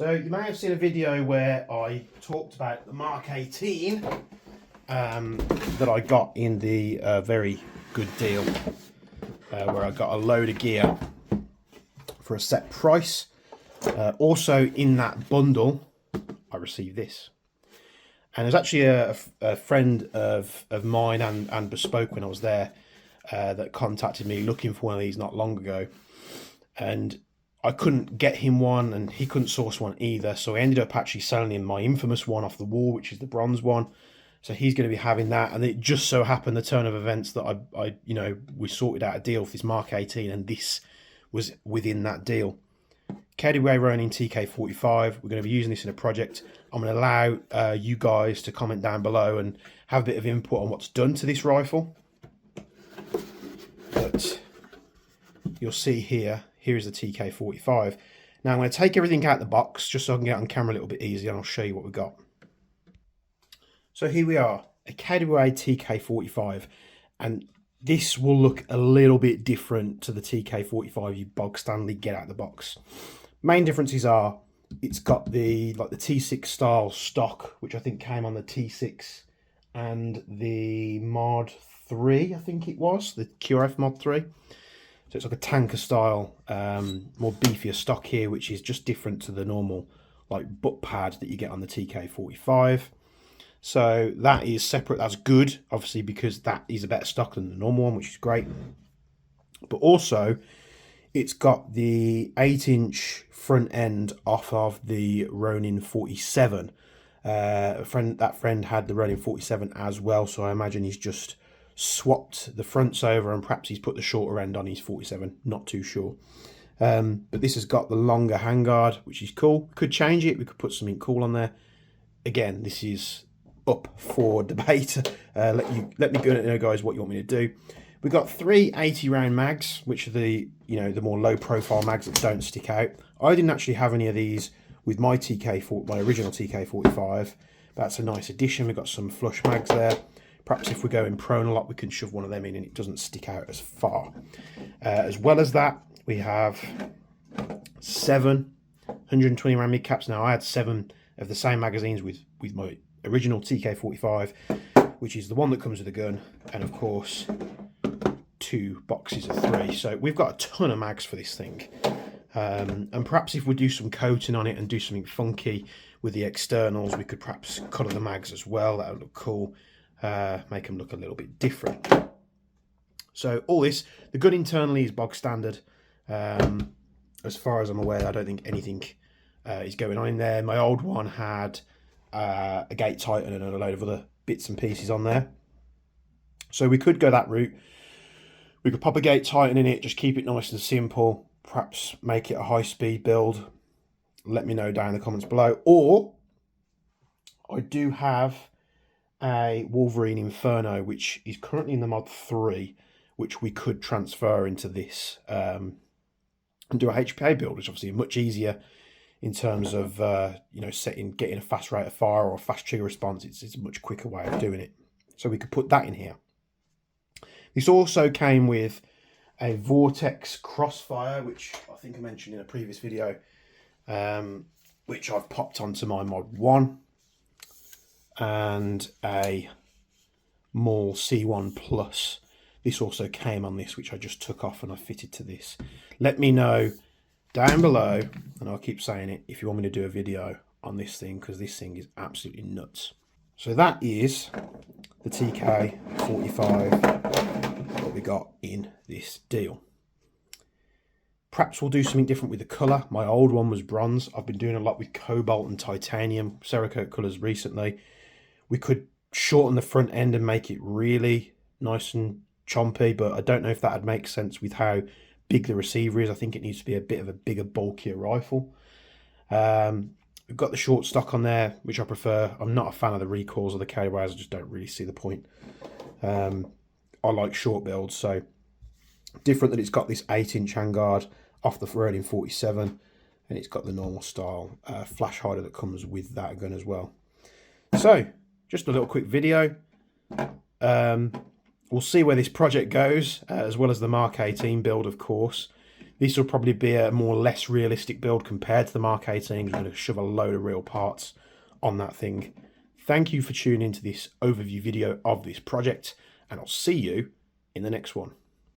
So you may have seen a video where I talked about the Mark 18 that I got in the very good deal, where I got a load of gear for a set price. Also in that bundle, I received this. And there's actually a friend of mine and Bespoke when I was there that contacted me looking for one of these not long ago. And I couldn't get him one and he couldn't source one either. So I ended up actually selling him my infamous one off the wall, which is the bronze one. So he's going to be having that. And it just so happened the turn of events that we sorted out a deal for this Mark 18 and this was within that deal. KWA Ronin TK45. We're going to be using this in a project. I'm going to allow you guys to comment down below and have a bit of input on what's done to this rifle. But you'll see here is the TK45. Now I'm going to take everything out of the box just so I can get on camera a little bit easier and I'll show you what we've got. So here we are, a KWA TK45, and this will look a little bit different to the TK45 you bog standardly get out of the box. Main differences are it's got the T6 style stock, which I think came on the T6 and the Mod 3, I think it was, the QRF Mod 3. So it's like a tanker style, more beefier stock here, which is just different to the normal like butt pad that you get on the TK45. So that is separate. That's good, obviously, because that is a better stock than the normal one, which is great. But also, it's got the 8-inch front end off of the Ronin 47. That friend had the Ronin 47 as well, so I imagine he's just swapped the fronts over and perhaps he's put the shorter end on his 47. Not too sure. But this has got the longer handguard, which is cool. We could change it. We could put something cool on there. Again, this is up for debate. Let me know, guys, what you want me to do. We've got 3 80-round mags, which are the more low-profile mags that don't stick out. I didn't actually have any of these with my my original TK45. That's a nice addition. We've got some flush mags there. Perhaps if we're going prone a lot, we can shove one of them in and it doesn't stick out as far. As well as that, we have 7 120-round mid caps. Now I had 7 of the same magazines with my original TK45, which is the one that comes with the gun, and of course 2 boxes of 3. So we've got a ton of mags for this thing, and perhaps if we do some coating on it and do something funky with the externals, we could perhaps colour the mags as well. That would look cool, make them look a little bit different. So all this, the gun internally is bog standard. As far as I'm aware, I don't think anything is going on in there. My old one had a gate tighten and a load of other bits and pieces on there, so we could go that route. We could pop a gate tighten in it, just keep it nice and simple, perhaps make it a high-speed build. Let me know down in the comments below. Or I do have a Wolverine Inferno, which is currently in the Mod 3, which we could transfer into this and do a HPA build, which is obviously much easier in terms of getting a fast rate of fire or a fast trigger response. It's a much quicker way of doing it. So we could put that in here. This also came with a Vortex Crossfire, which I think I mentioned in a previous video, which I've popped onto my Mod 1, and a Maul C1 Plus. This also came on this, which I just took off and I fitted to this. Let me know down below, and I'll keep saying it, if you want me to do a video on this thing, because this thing is absolutely nuts. So that is the TK45 that we got in this deal. Perhaps we'll do something different with the colour. My old one was bronze. I've been doing a lot with cobalt and titanium Cerakote colours recently. We could shorten the front end and make it really nice and chompy, but I don't know if that would make sense with how big the receiver is. I think it needs to be a bit of a bigger, bulkier rifle. We've got the short stock on there, which I prefer. I'm not a fan of the recoils or the KWAs. I just don't really see the point. I like short builds, so different that it's got this 8-inch handguard off the Ronin 47, and it's got the normal style flash hider that comes with that gun as well. So just a little quick video. We'll see where this project goes, as well as the Mark 18 build, of course. This will probably be a less realistic build compared to the Mark 18. I'm going to shove a load of real parts on that thing. Thank you for tuning into this overview video of this project, and I'll see you in the next one.